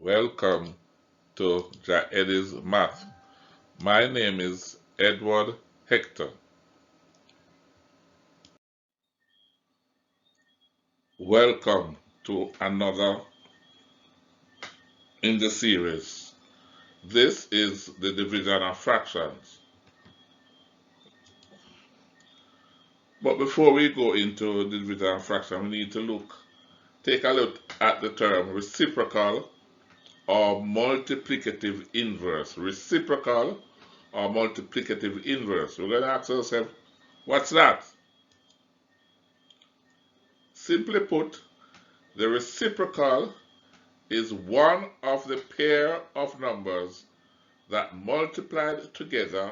Welcome to Eddie's Math. My name is Edward Hector. Welcome to another in the series. This is the division of fractions. But before we go into the division of fractions, we need to take a look at the term reciprocal or multiplicative inverse. Reciprocal or multiplicative inverse. We're going to ask ourselves, what's that? Simply put, the reciprocal is one of the pair of numbers that multiplied together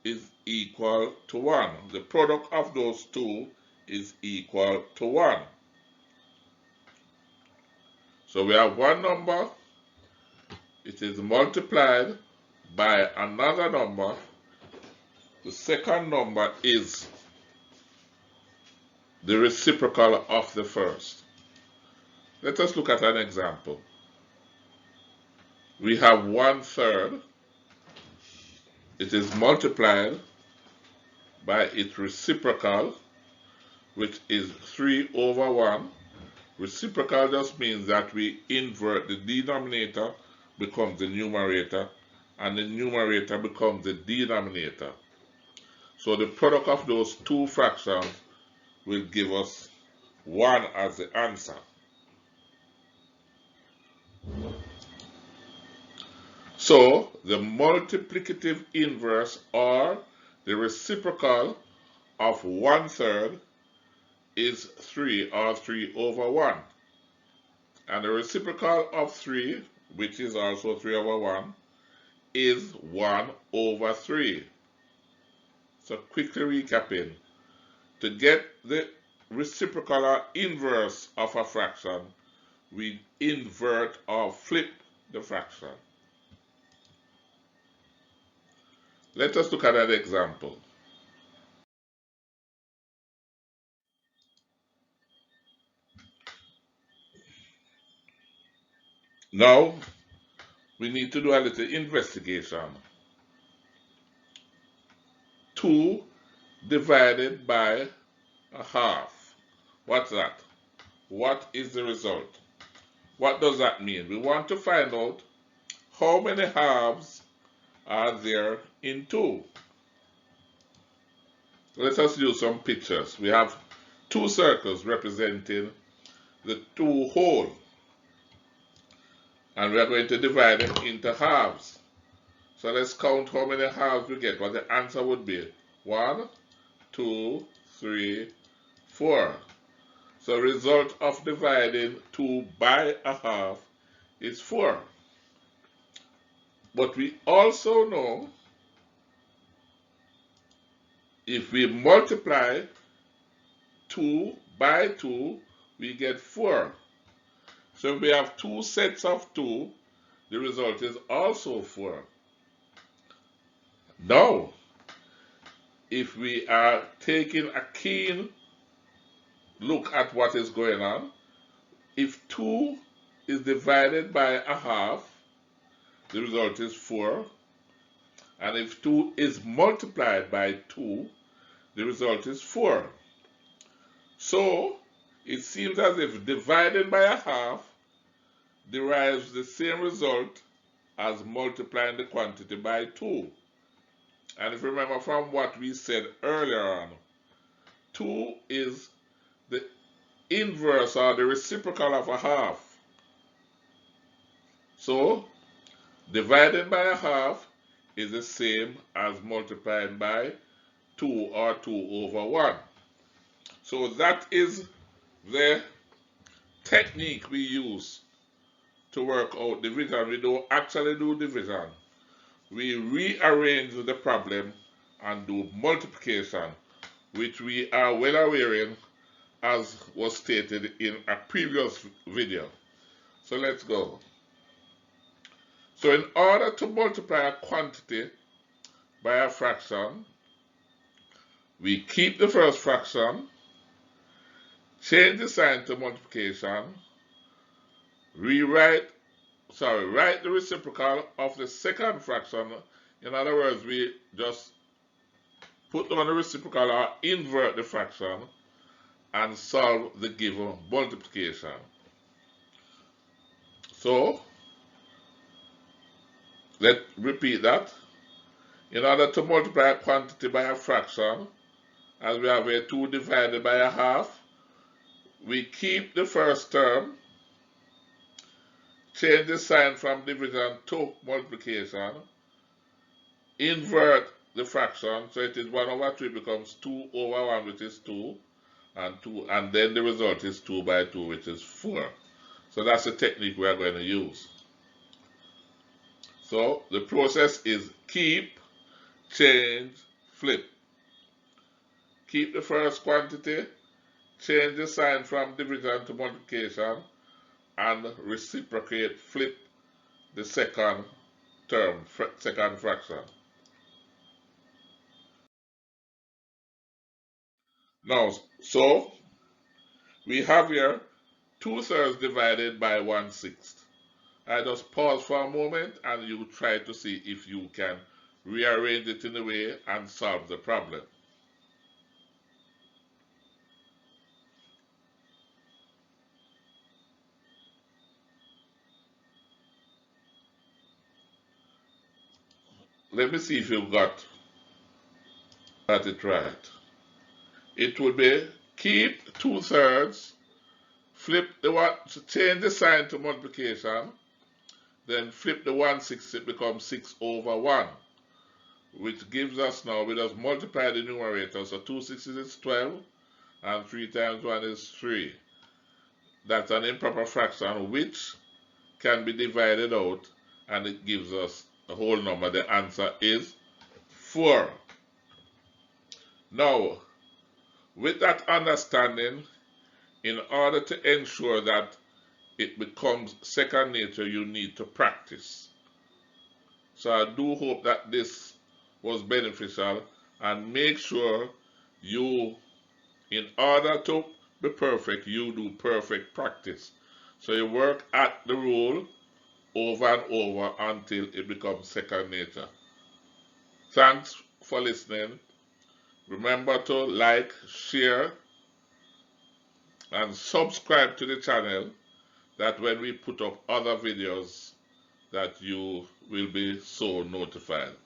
is equal to 1. The product of those two is equal to 1. So we have one number, it is multiplied by another number. The second number is the reciprocal of the first. Let us look at an example. We have 1/3. It is multiplied by its reciprocal, which is 3/1. Reciprocal just means that we invert the denominator becomes the numerator, and the numerator becomes the denominator. So the product of those two fractions will give us 1 as the answer. So the multiplicative inverse or the reciprocal of 1/3 is 3 or 3/1. And the reciprocal of 3, which is also 3/1, is 1/3. So quickly recapping, to get the reciprocal or inverse of a fraction, we invert or flip the fraction. Let us look at an example. Now, we need to do a little investigation. 2 divided by a half. What's that? What is the result? What does that mean? We want to find out how many halves are there in 2. Let us use some pictures. We have 2 circles representing the 2 whole. And we are going to divide them into halves. So let's count how many halves we get. What the answer would be 1, 2, 3, 4. So the result of dividing 2 by a half is 4. But we also know if we multiply 2 by 2, we get 4. So if we have 2 sets of 2, the result is also 4. Now, if we are taking a keen look at what is going on, if 2 is divided by a half, the result is 4. And if 2 is multiplied by 2, the result is 4. So, it seems as if dividing by a half derives the same result as multiplying the quantity by 2. And if you remember from what we said earlier on, 2 is the inverse or the reciprocal of a half. So, dividing by a half is the same as multiplying by 2 or 2/1. So that is the technique we use to work out division. We don't actually do division. We rearrange the problem and do multiplication, which we are well aware in, as was stated in a previous video. So let's go. So in order to multiply a quantity by a fraction, we keep the first fraction, change the sign to multiplication, rewrite write the reciprocal of the second fraction. In other words, we just put on the reciprocal or invert the fraction and solve the given multiplication. So, let's repeat that. In order to multiply a quantity by a fraction, as we have a 2 divided by a half, we keep the first term, change the sign from division to multiplication, invert the fraction, so it is 1 over 3 becomes 2 over 1, which is 2, and then the result is 2 by 2, which is 4. So that's the technique we are going to use. So the process is keep, change, flip. Keep the first quantity, change the sign from division to multiplication, and reciprocate, flip the second term, second fraction. Now, so we have here 2/3 divided by 1/6. I just pause for a moment and you try to see if you can rearrange it in a way and solve the problem. Let me see if you've got it right. It would be keep 2/3, flip the one, change the sign to multiplication, then flip the 1/6, it becomes 6 over 1, which gives us now, we just multiply the numerator, so 2 6s is 12, and 3 times 1 is 3. That's an improper fraction which can be divided out, and it gives us a whole number. The answer is 4. Now, with that understanding, in order to ensure that it becomes second nature, you need to practice. So I do hope that this was beneficial, and make sure you, in order to be perfect, you do perfect practice. So you work at the rule over and over until it becomes second nature. Thanks for listening. Remember to like, share, and subscribe to the channel, that when we put up other videos that you will be so notified.